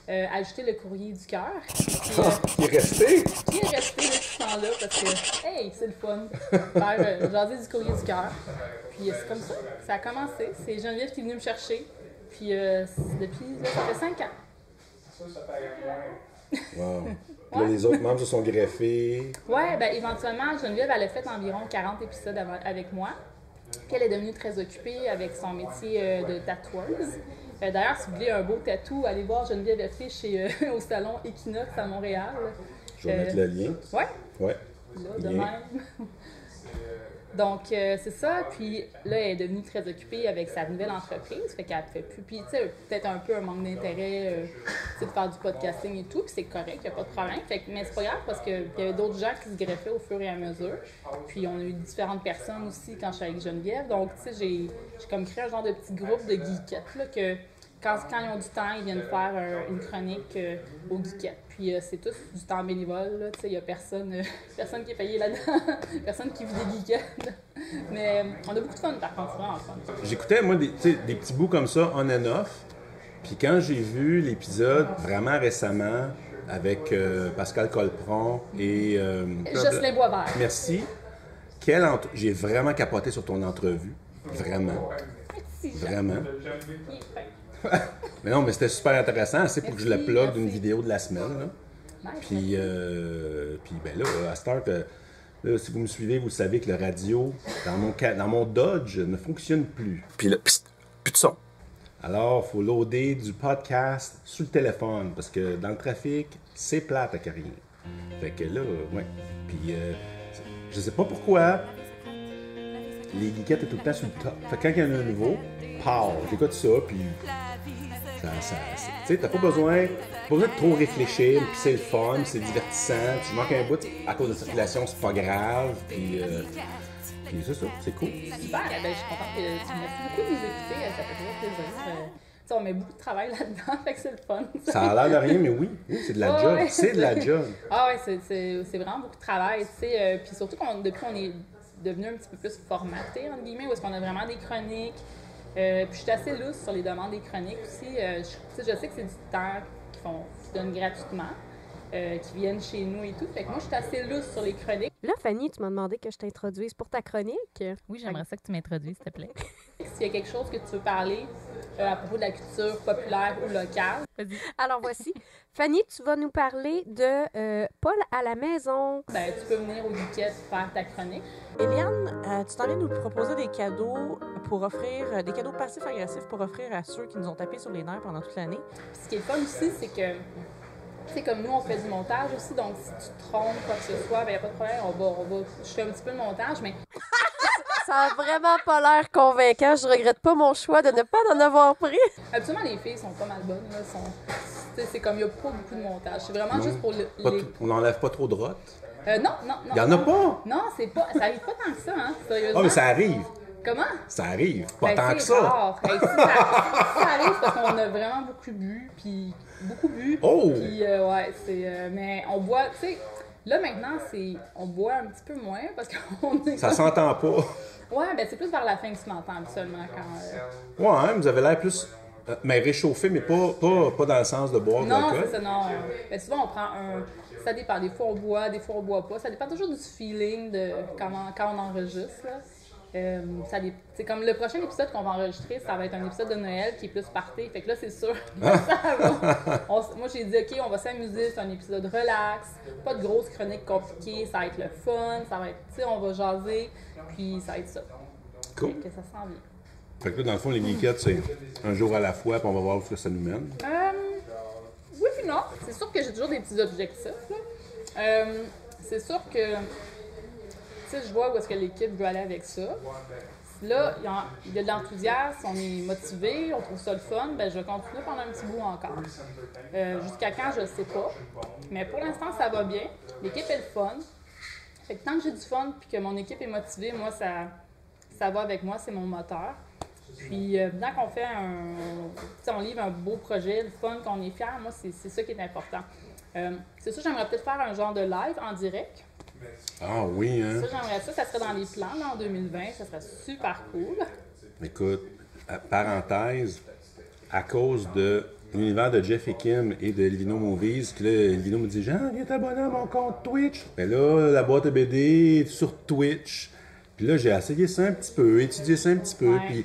ajouté le courrier du cœur. Il est resté? Qui est resté depuis ce temps-là parce que, hey, c'est le fun. Faire jaser du courrier du cœur. Puis c'est comme ça. Ça a commencé. C'est Geneviève qui est venue me chercher. Puis depuis, là, ça fait 5 ans. Wow. Là, les autres membres se sont greffés. Ouais, ben éventuellement, Geneviève, elle a fait environ 40 épisodes avec moi. Puis elle est devenue très occupée avec son métier de tatoueuse. D'ailleurs, si vous voulez un beau tatou, allez voir Geneviève F. au salon Equinox à Montréal. Je vais mettre le lien. Ouais. Ouais. Là, de même. Donc, c'est ça. Puis là, elle est devenue très occupée avec sa nouvelle entreprise. Fait qu'elle ne fait plus. Puis, tu sais, peut-être un peu un manque d'intérêt de faire du podcasting et tout. Puis c'est correct, il n'y a pas de problème. Fait que, mais c'est pas grave parce qu'il y avait d'autres gens qui se greffaient au fur et à mesure. Puis on a eu différentes personnes aussi quand je suis avec Geneviève. Donc, tu sais, j'ai comme créé un genre de petit groupe de geekettes là, que quand ils ont du temps, ils viennent faire une chronique aux geekettes. Puis c'est tous du temps bénévole. Il n'y a personne qui est payé là-dedans. Personne qui vit des geekettes. Mais on a beaucoup de fun, par contre. C'est vraiment fun. J'écoutais, moi, des petits bouts comme ça, on and off. Puis quand j'ai vu l'épisode vraiment récemment avec Pascal Colpron et... Jocelyn Boisvert. Merci. J'ai vraiment capoté sur ton entrevue. Vraiment. Merci. Vraiment. Il est fin. Mais non, mais c'était super intéressant. C'est pour que je le plug d'une vidéo de la semaine. Là. Nice, Puis ben là, à Start, là, si vous me suivez, vous savez que le radio, dans mon Dodge, ne fonctionne plus. Puis là, plus de son. Alors, il faut loader du podcast sur le téléphone, parce que dans le trafic, c'est plate à carrière. Fait que là, ouais. Puis, je sais pas pourquoi, les geekettes est tout le temps sur le top. Fait que quand il y en a un nouveau, pow, j'écoute ça, puis... Tu sais, t'as pas besoin de trop réfléchir, puis c'est le fun, c'est divertissant. Tu manques un bout à cause de la circulation, c'est pas grave, puis c'est ça, c'est cool. Super, ben, je suis contente que tu me laisses beaucoup de nous écouter, ça fait toujours plaisir. Tu sais, on met beaucoup de travail là-dedans, fait que c'est le fun. Ça a l'air de rien, mais oui, c'est de la job, ouais. c'est de la job. Ah ouais, c'est vraiment beaucoup de travail, tu sais, puis surtout depuis on est devenu un petit peu plus formaté, entre guillemets, où est-ce qu'on a vraiment des chroniques. Puis je suis assez lousse sur les demandes des chroniques aussi. Je sais que c'est du temps qu'ils donnent gratuitement, qui viennent chez nous et tout. Fait que moi, je suis assez lousse sur les chroniques. Là, Fanny, tu m'as demandé que je t'introduise pour ta chronique. Oui, j'aimerais ça que tu m'introduises, s'il te plaît. S'il y a quelque chose que tu veux parler à propos de la culture populaire ou locale. Vas-y. Alors voici, Fanny, tu vas nous parler de Paul à la maison. Ben, tu peux venir au Geekette faire ta chronique. Eliane, tu t'en viens nous proposer des cadeaux pour offrir, des cadeaux passifs-agressifs pour offrir à ceux qui nous ont tapé sur les nerfs pendant toute l'année. Puis ce qui est le fun aussi, c'est que, tu sais, comme nous, on fait du montage aussi, donc si tu te trompes, quoi que ce soit, ben, y a pas de problème, je fais un petit peu de montage, mais... Ça a vraiment pas l'air convaincant. Je regrette pas mon choix de ne pas en avoir pris. Absolument, les filles sont pas mal bonnes, là. C'est comme, il n'y a pas beaucoup de montage. C'est vraiment juste pour On n'enlève pas trop de rottes. Non. Il y en a pas? Non, ça arrive pas tant que ça, hein, sérieusement. Ah, mais ça arrive. Comment? Ça arrive, pas Ben, tant c'est que ça. Rare. Hey, si ça arrive parce qu'on a vraiment beaucoup bu, puis beaucoup bu. Oh! Puis, ouais, mais on boit, tu sais, là maintenant, on boit un petit peu moins parce qu'on est... Ça s'entend pas. Ouais, ben c'est plus vers la fin que tu m'entends habituellement quand... Ouais, hein, vous avez l'air plus... mais réchauffé, mais pas dans le sens de boire de Non, l'alcool. c'est ça, non. Ben, souvent, on prend ça dépend. Des fois, on boit, des fois, on boit pas. Ça dépend toujours du feeling de quand on enregistre, là. C'est comme le prochain épisode qu'on va enregistrer, ça va être un épisode de Noël qui est plus party. Fait que là, c'est sûr que ça va. Moi, j'ai dit, OK, on va s'amuser. C'est un épisode relax. Pas de grosses chroniques compliquées. Ça va être le fun. Ça va être, tu sais, on va jaser. Puis ça va être ça. Cool. Fait que ça sent bien. Fait que là, dans le fond, les geekettes, c'est un jour à la fois, puis on va voir où ça nous mène. Oui puis non. C'est sûr que j'ai toujours des petits objectifs, là. C'est sûr que... Tu sais, je vois où est-ce que l'équipe veut aller avec ça. Là, il y a de l'enthousiasme, on est motivé, on trouve ça le fun, ben je vais continuer pendant un petit bout encore. Jusqu'à quand, je ne sais pas. Mais pour l'instant, ça va bien. L'équipe est le fun. Fait que tant que j'ai du fun puis que mon équipe est motivée, moi, ça va avec moi, c'est mon moteur. Puis, tant qu'on fait on livre un beau projet, le fun, qu'on est fiers, moi, c'est ça qui est important. C'est sûr, j'aimerais peut-être faire un genre de live en direct. Ah oui, hein? Ça, j'aimerais ça. Ça serait dans les plans, là, en 2020. Ça serait super cool. Écoute, parenthèse, à cause de l'univers de Jeff et Kim et de Elvino Movies. Puis là, Elvino me dit Jean, viens t'abonner à mon compte Twitch. Ben là, la boîte à BD est sur Twitch. Puis là, j'ai essayé ça un petit peu, étudié ça un petit peu. Ouais. Puis,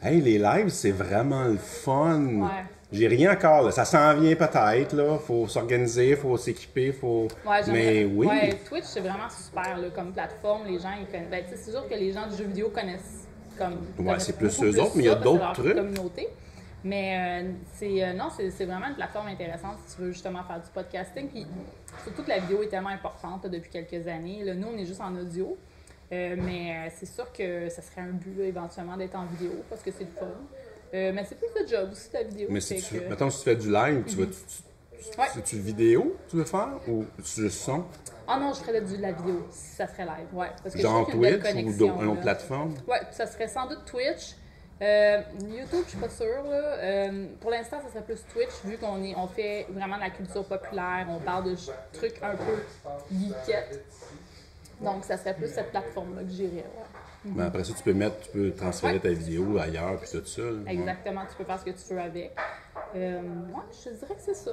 hey, les lives, c'est vraiment le fun. Ouais. J'ai rien encore, là. Ça s'en vient peut-être, là. Faut s'organiser, faut s'équiper, faut. Ouais, Mais oui. Ouais, Twitch, c'est vraiment super là, comme plateforme. Les gens, ils connaissent. Ben, tu sais, c'est sûr que les gens du jeu vidéo connaissent comme. Ouais, c'est plus beaucoup eux autres, mais il y a ça, parce que d'autres c'est leur trucs. communauté. Mais non, c'est vraiment une plateforme intéressante si tu veux justement faire du podcasting. Puis surtout que la vidéo est tellement importante là, depuis quelques années. Là, nous, on est juste en audio. Mais c'est sûr que ça serait un but là, éventuellement d'être en vidéo parce que c'est le fun. Mais c'est plus le job aussi, la vidéo. Mais si fait que- mettons, si tu fais du live, tu vas. Ouais. C'est-tu vidéo que tu veux faire ou c'est juste son? Ah non, je ferais de la vidéo si ça serait live. Ouais, parce que Genre je trouve qu'il y a une Twitch belle ou connexion, une autre là. plateforme? Ouais, ça serait sans doute Twitch. YouTube, je suis pas sûre. Là. Pour l'instant, ça serait plus Twitch, vu on fait vraiment de la culture populaire, on parle de trucs un peu geekettes. Donc, ça serait plus cette plateforme-là que j'irais. Ouais. Ben après ça, tu peux transférer ta vidéo ailleurs puis tout ça. là. Exactement, tu peux faire ce que tu veux avec. Ouais, je te dirais que c'est ça.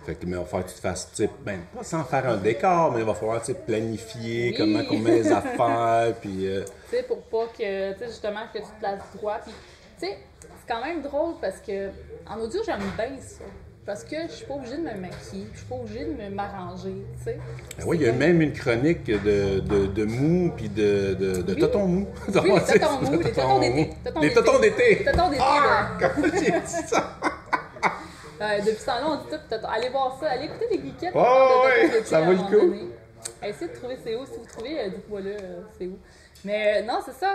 Fait que, mais il va falloir que tu te fasses, tu sais, ben, pas sans faire un décor, mais il va falloir, tu sais, planifier Oui. comment on met les affaires, puis... Tu sais, pour pas que, tu sais, justement, que tu te places droit. Puis, tu sais, c'est quand même drôle parce que en audio, j'aime bien ça. Parce que je suis pas obligée de me maquiller, je suis pas obligée de m'arranger, tu sais. Ben oui, il y a même une chronique de mou, puis de Oui. totons mous. Oui, les totons mous, les totons d'été. Les totons d'été! Totons d'été, Ah! là. Comment j'ai dit ça? Depuis ce temps-là, on dit tout totons. Allez voir ça, allez écouter les geekettes. Oh, de totons ouais, d'été ça à vaut un le moment coup. donné. Essayez de trouver c'est où. Si vous trouvez, dites-moi là, c'est où. Mais non, c'est ça.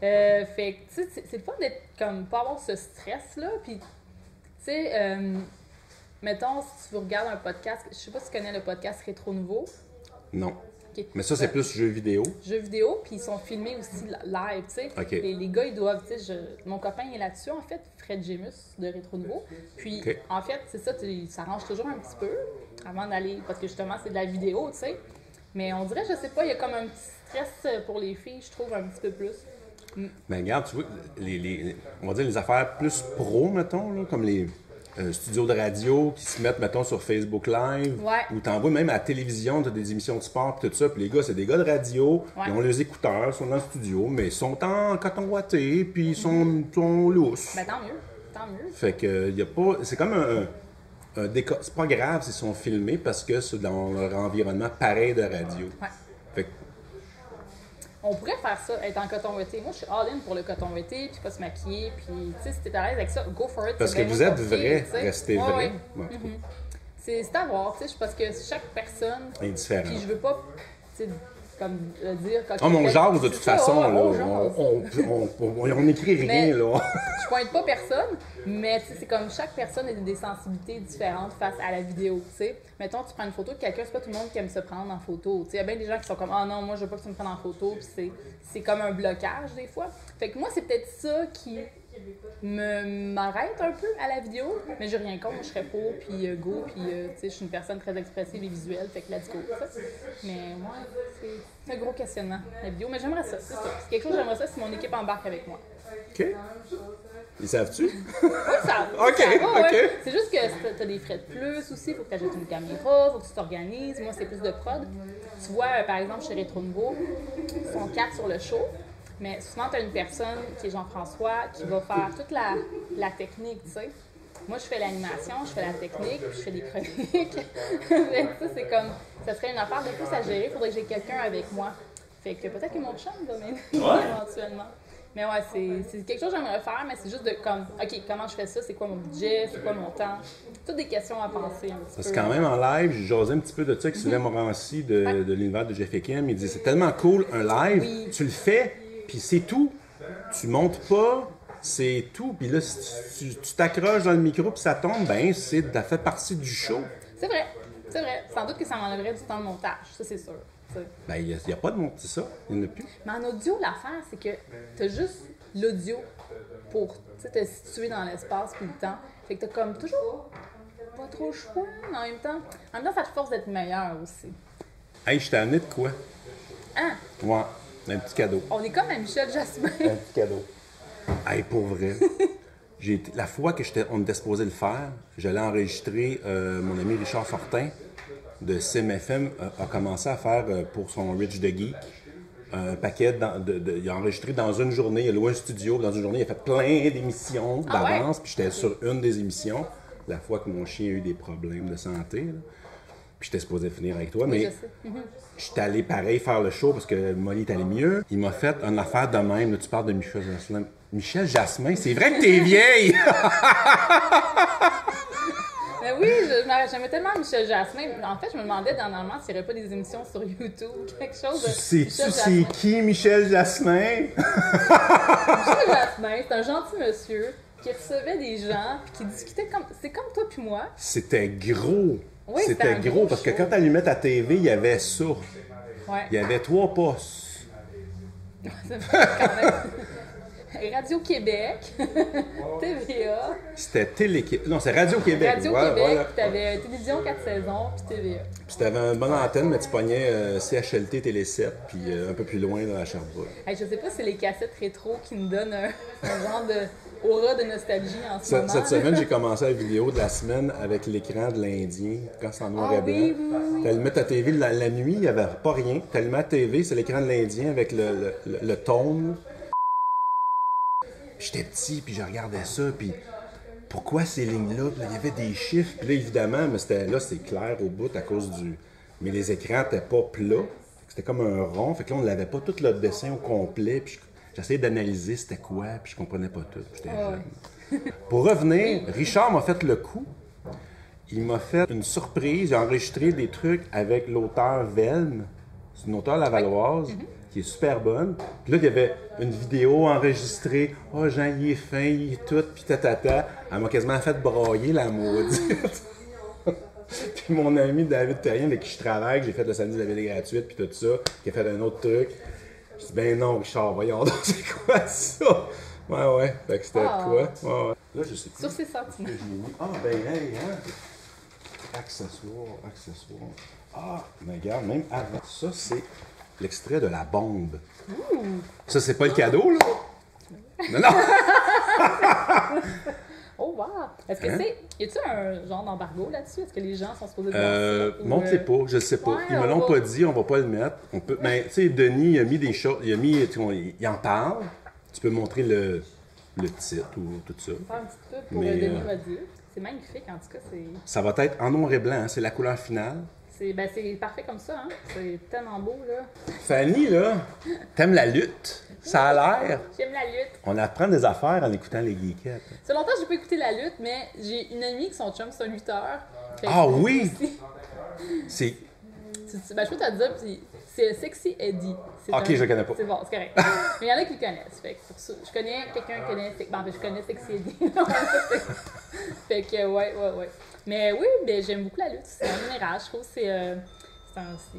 Fait que, tu sais, c'est le fun d'être comme, pas avoir ce stress-là. Puis, tu sais, mettons, si tu regardes un podcast, je sais pas si tu connais le podcast Rétro Nouveau. Non. Ok. Mais ça, c'est plus jeux vidéo. Jeux vidéo, puis ils sont filmés aussi live, tu sais. Ok. Les gars, ils doivent, tu sais, mon copain est là-dessus, en fait, Fred Gemus de Rétro Nouveau. Puis, Ok. en fait, c'est ça, tu s'arranges toujours un petit peu avant d'aller, parce que justement, c'est de la vidéo, tu sais. Mais on dirait, je sais pas, il y a comme un petit stress pour les filles, je trouve, un petit peu plus. Mais regarde, tu vois, on va dire les affaires plus pro, mettons, là, comme les studios de radio qui se mettent, mettons, sur Facebook Live, Ouais. ou t'envoies même à la télévision, t'as des émissions de sport, pis tout ça, puis les gars, c'est des gars de radio, Ouais. ils ont les écouteurs, sont dans le studio, mais ils sont en coton ouaté, puis ils sont lousses. Ben, tant mieux, tant mieux. Fait que, y a pas, c'est comme un décor, c'est pas grave s'ils sont filmés parce que c'est dans leur environnement pareil de radio. Ouais. Fait que, On pourrait faire ça, être en coton ouaté. Moi, je suis all-in pour le coton ouaté, puis pas se maquiller, puis, tu sais, si t'es à l'aise avec ça, go for it. parce c'est que bien vous moins êtes compliqué, vrai, tu sais. restez Ouais, vrai. ouais. Ouais, C'est à voir, tu sais, parce que chaque personne. indifférent. Puis je veux pas, tu sais, comme dire. Oh, mais on jase de toute C'est ça, façon, ouais, là. on jase. On n'écrit rien, Mais- là. Je pointe pas personne, mais tu sais, c'est comme chaque personne a des sensibilités différentes face à la vidéo, tu sais. Mettons, tu prends une photo de quelqu'un, c'est pas tout le monde qui aime se prendre en photo. Tu sais, il y a bien des gens qui sont comme, ah non, moi je veux pas que tu me prennes en photo, puis c'est comme un blocage des fois. Fait que moi, c'est peut-être ça qui m'arrête un peu à la vidéo, mais j'ai rien contre, je serais pour, puis go, puis tu sais, je suis une personne très expressive et visuelle, fait que let's go. Ça. Mais moi, c'est un gros questionnement, la vidéo, mais j'aimerais ça, c'est ça. C'est quelque chose, j'aimerais ça si mon équipe embarque avec moi. OK. Ils savent-tu? Ça, Ok, ça va, ok. ouais. C'est juste que t'as des frais de plus aussi, faut que tu achètes une caméra, faut que tu t'organises. Moi, c'est plus de prod. Tu vois, par exemple, chez Rétro Nouveau, ils sont 4 sur le show, mais souvent, tu as une personne qui est Jean-François qui va faire toute la technique, tu sais. Moi, je fais l'animation, je fais la technique, puis je fais des chroniques. Fait que ça, c'est comme, ça serait une affaire de plus à gérer, il faudrait que j'ai quelqu'un avec moi. Fait que peut-être que mon chum va m'aider éventuellement. Mais ouais, c'est quelque chose que j'aimerais faire, mais c'est juste de comme, OK, comment je fais ça? C'est quoi mon budget? C'est quoi mon temps? Toutes des questions à penser un petit Parce peu. que quand même, en live, j'ai jasé un petit peu de ça avec Sylvain Morancy de l'univers de Jeff et Kim. Il dit, c'est tellement cool, un live, Oui. tu le fais, puis c'est tout. Tu montes pas, c'est tout. Puis là, si tu t'accroches dans le micro puis ça tombe, ben ça fait partie du show. C'est vrai, c'est vrai. Sans doute que ça m'enlèverait du temps de montage, ça c'est sûr. T'sais. Ben, il n'y a pas de monter ça. Il n'y en a plus. Mais en audio, l'affaire, c'est que t'as juste l'audio pour te situer dans l'espace puis le temps. Fait que t'as comme toujours pas trop le choix, mais en même temps, ça te force d'être meilleur aussi. Hey, je t'ai amené de quoi? Hein? Ouais, un petit cadeau. On est comme à Michel Jasmin. Un petit cadeau. Hey, pour vrai. La fois que on était supposé le faire, j'allais enregistrer mon ami Richard Fortin de CMFM a commencé à faire pour son Rich the Geek un paquet. Il a enregistré dans une journée, il a loué un studio, dans une journée, il a fait plein d'émissions d'avance, puis j'étais sur une des émissions, la fois que mon chien a eu des problèmes de santé. Là. Puis j'étais supposé finir avec toi, mais j'étais allé pareil faire le show parce que Molly est allée mieux. Il m'a fait une affaire de même. Là, tu parles de Michel Jasmin. Michel Jasmin, c'est vrai que t'es vieille! Mais oui, j'aimais tellement Michel Jasmin. En fait, je me demandais dernièrement s'il n'y aurait pas des émissions sur YouTube ou quelque chose. C'est qui Michel Jasmin? Michel Jasmin, c'est un gentil monsieur qui recevait des gens puis qui discutait comme... C'est comme toi puis moi. C'était gros. Oui, c'était gros parce que quand tu allumais ta TV, il y avait ça. Ouais. Il y avait 3 postes. Quand même. Radio-Québec, TVA. C'était Télé-Québec. Non, c'est Radio-Québec. Radio-Québec, puis t'avais Télévision 4 saisons, puis TVA. Puis t'avais une bonne antenne, mais tu pognais CHLT Télé 7, puis un peu plus loin, là, à Sherbrooke. Hey, je sais pas si c'est les cassettes rétro qui nous donnent un genre de aura de nostalgie en ce moment. Cette semaine, j'ai commencé la vidéo de la semaine avec l'écran de l'Indien, quand c'est en noir et blanc. Oui. T'allumais ta TV la nuit, il n'y avait pas rien. T'allumais la TV, c'est l'écran de l'Indien avec le tone. J'étais petit, puis je regardais ça, puis pourquoi ces lignes-là? Puis là, il y avait des chiffres, puis là, évidemment, mais c'est clair au bout à cause du... Mais les écrans n'étaient pas plats, c'était comme un rond, fait que là, on n'avait pas tout le dessin au complet, puis j'essayais d'analyser c'était quoi, puis je comprenais pas tout, j'étais jeune. Pour revenir, Richard m'a fait le coup. Il m'a fait une surprise, j'ai enregistré des trucs avec l'auteur Velm, c'est une auteure lavalloise, qui est super bonne. Puis là, il y avait une vidéo enregistrée. « Oh, Jean, il est fin, il est tout, puis tatata. » Elle m'a quasiment fait brailler, la maudite. Puis mon ami David Terrien, avec qui je travaille, que j'ai fait le samedi de la BD gratuite, puis tout ça, qui a fait un autre truc. Je dis « Ben non, Richard, voyons donc, c'est quoi ça? » Ouais. Fait que c'était quoi? Ouais. Là, je sais plus. Sur ses sentiments. Ah, ben, hey, hein? Accessoires. Ah, mais regarde, même avant. Ça, c'est l'extrait de la bombe. Ça, c'est pas le cadeau, là? Non! Oh, wow! Est-ce que y a-t-il un genre d'embargo là-dessus? Est-ce que les gens sont supposés montre-les pas, je sais pas. Ouais, Ils me l'ont pas dit, on va pas le mettre. Mais, tu sais, Denis, il a mis des choses, il en parle. Tu peux montrer le titre ou tout ça. Faire un petit peu pour Denis Rodier. C'est magnifique, en tout cas. Ça va être en noir et blanc, hein, c'est la couleur finale. C'est parfait comme ça, hein? C'est tellement beau, là. Fanny, là, t'aimes la lutte? Ça a l'air. J'aime la lutte. On apprend des affaires en écoutant les geekettes. Ça fait longtemps que j'ai pas écouté la lutte, mais j'ai une amie qui son chum, c'est un lutteur. Ah oui? C'est... Ben, je peux te le dire, puis c'est Sexy Eddie. Ok, je le connais pas. C'est bon, c'est correct. Mais il y en a qui le connaissent. Fait que pour ça, je connais quelqu'un qui connaît... je connais Sexy Eddie. Fait que, ouais. Mais oui, ben, j'aime beaucoup la lutte. C'est en général, je trouve que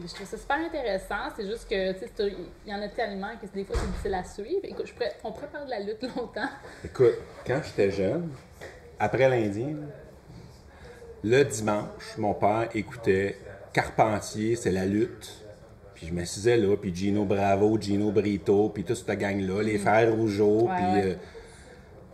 je trouve ça super intéressant. C'est juste que, tu sais, il y en a tellement que des fois, c'est difficile à suivre. Écoute, on pourrait parler de la lutte longtemps. Écoute, quand j'étais jeune, après l'Indien, le dimanche, mon père écoutait Carpentier, c'est la lutte. Puis je m'assisais là, puis Gino Bravo, Gino Brito, puis toute cette gang-là, les frères Rougeau, puis...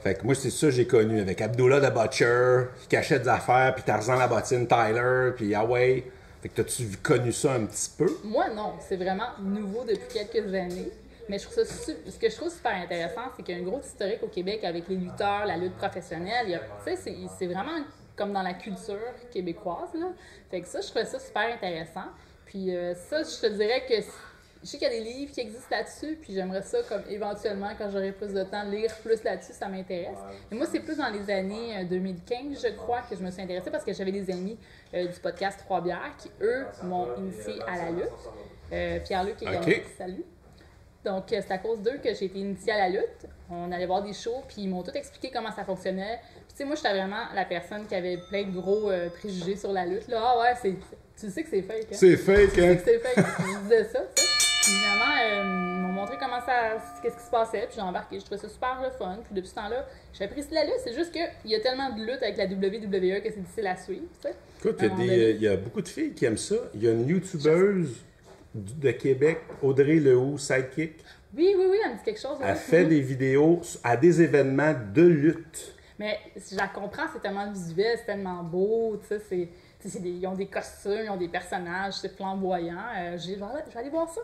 fait que moi, c'est ça que j'ai connu, avec Abdullah the Butcher, qui cachait des affaires, puis Tarzan la bottine, Tyler, puis ah ouais. Fait que t'as-tu connu ça un petit peu? Moi, non. C'est vraiment nouveau depuis quelques années. Mais je trouve ça ce que je trouve super intéressant, c'est qu'il y a un gros historique au Québec avec les lutteurs, la lutte professionnelle. Tu sais, c'est vraiment comme dans la culture québécoise, là. Fait que ça, je trouvais ça super intéressant. Puis ça, je te dirais que... Je sais qu'il y a des livres qui existent là-dessus, puis j'aimerais ça, comme éventuellement, quand j'aurai plus de temps, lire plus là-dessus, ça m'intéresse. Mais moi, c'est plus dans les années 2015, je crois, que je me suis intéressée, parce que j'avais des amis du podcast Trois Bières qui, eux, m'ont initiée à la lutte. Pierre-Luc également, salut. Donc, c'est à cause d'eux que j'ai été initiée à la lutte. On allait voir des shows, puis ils m'ont tout expliqué comment ça fonctionnait. Puis, tu sais, moi, j'étais vraiment la personne qui avait plein de gros préjugés sur la lutte. Là, ah ouais, tu sais que c'est fake, hein? C'est fake, tu sais que c'est fake. Je disais ça, tu sais. Finalement, ils m'ont montré qu'est-ce qui se passait, puis j'ai embarqué. Je trouvais ça super le fun. Puis depuis ce temps-là, j'apprécie la lutte. C'est juste qu'il y a tellement de lutte avec la WWE que c'est difficile à suivre, tu sais. Écoute, il y a beaucoup de filles qui aiment ça. Il y a une YouTubeuse de Québec, Audrey Lehoux, Sidekick. Oui, elle me dit quelque chose. Elle fait des vidéos à des événements de lutte. Mais je la comprends, c'est tellement visuel, c'est tellement beau, tu sais, ils ont des costumes, ils ont des personnages, c'est flamboyant. Je vais aller voir ça.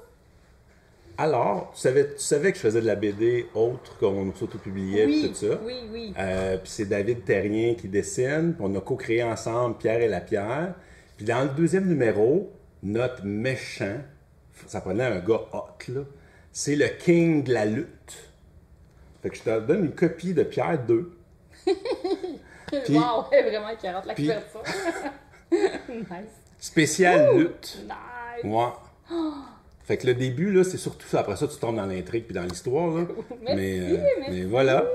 Alors, tu savais que je faisais de la BD autre qu'on s'auto-publiait Oui, et tout ça. oui. Puis c'est David Terrien qui dessine, puis on a co-créé ensemble Pierre et la Pierre. Puis dans le deuxième numéro, notre méchant, ça prenait un gars hot, là, c'est le king de la lutte. Fait que je te donne une copie de Pierre 2. Puis- Wow, ouais, vraiment écœurante la puis- couverture. Nice. Spécial lutte. Nice. Ouais. Fait que le début, là, c'est surtout ça. Après ça, tu tombes dans l'intrigue puis dans l'histoire, là. Merci. Mais voilà.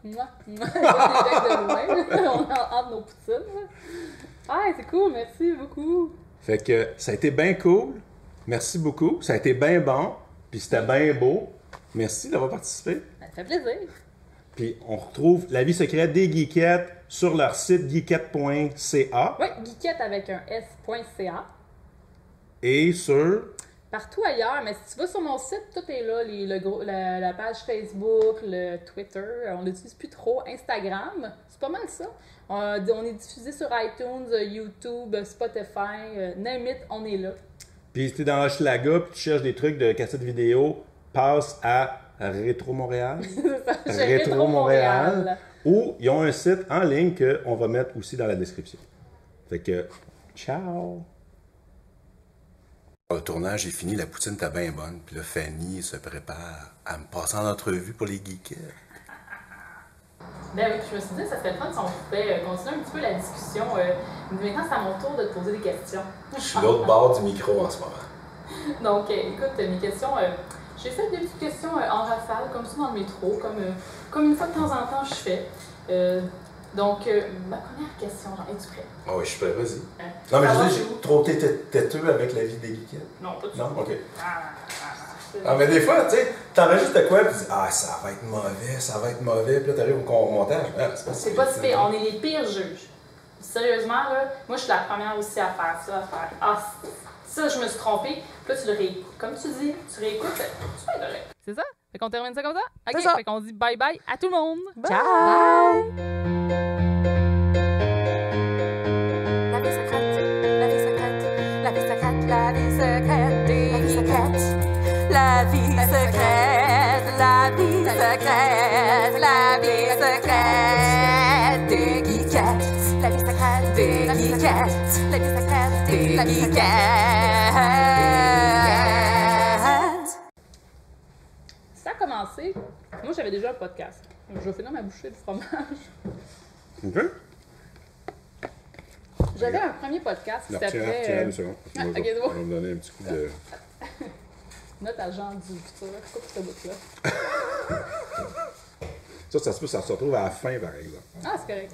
Moi, des becs de loin. On est entre nos poutines. Ah, c'est cool, merci beaucoup. Fait que ça a été bien cool. Merci beaucoup. Ça a été bien bon. Puis c'était bien beau. Merci d'avoir participé. Ça fait plaisir. Puis on retrouve La vie secrète des geekettes sur leur site geekette.ca Oui, geekette avec un s.ca. et sur... Partout ailleurs, mais si tu vas sur mon site, tout est là. La page Facebook, le Twitter, on l'utilise plus trop. Instagram, c'est pas mal ça. On est diffusé sur iTunes, YouTube, Spotify, name it, on est là. Puis si t'es dans Hochelaga puis tu cherches des trucs de cassettes vidéo, passe à Rétro Montréal. Chez Rétro Montréal. Ou ils ont un site en ligne qu'on va mettre aussi dans la description. Fait que, ciao! Le tournage est fini, la poutine était bien bonne. Puis là, Fanny se prépare à me passer en entrevue pour les geekettes. Ben oui, je me suis dit, ça serait le fun si on pouvait continuer un petit peu la discussion. Maintenant, c'est à mon tour de te poser des questions. Je suis l'autre bord du micro en ce moment. Donc, écoute, mes questions, j'ai fait des petites questions en rafale, comme ça dans le métro, comme une fois de temps en temps je fais. Donc, ma première question, es-tu prêt? Ah oui, je suis prêt, vas-y. Non, Non, mais je dis, j'ai trop été têteux avec la vie des geekettes. Non, pas du tout. Non? OK. Ah, mais des fois, tu sais, t'enregistres de quoi, puis tu dis, ah, ça va être mauvais, puis là, t'arrives au montage. Ah, c'est pas si pire, on est les pires juges. Sérieusement, là, moi, je suis la première aussi à faire ça, ça, je me suis trompée, puis là, tu le réécoutes. Comme tu dis, tu réécoutes, tu vas être correct. C'est ça? Fait qu'on termine ça comme ça? OK, C'est ça. fait qu'on dit bye-bye à tout le monde. Ciao! La vie secrète, la vie secrète, la vie secrète, la vie secrète des geekettes. La vie secrète, la vie secrète, la vie secrète des geekettes. La vie secrète des geekettes. La vie secrète des geekettes. Ça a commencé, moi, j'avais déjà un podcast. Je vais finir ma bouchée de fromage. OK? J'avais un premier podcast qui s'appelait... Retiens une seconde. Ah, On ok, va c'est bon. on va me donner un petit coup de... Notre agent du futur, coupe ce bout-là. Ça se peut, ça se retrouve à la fin, par exemple. Ah, c'est correct.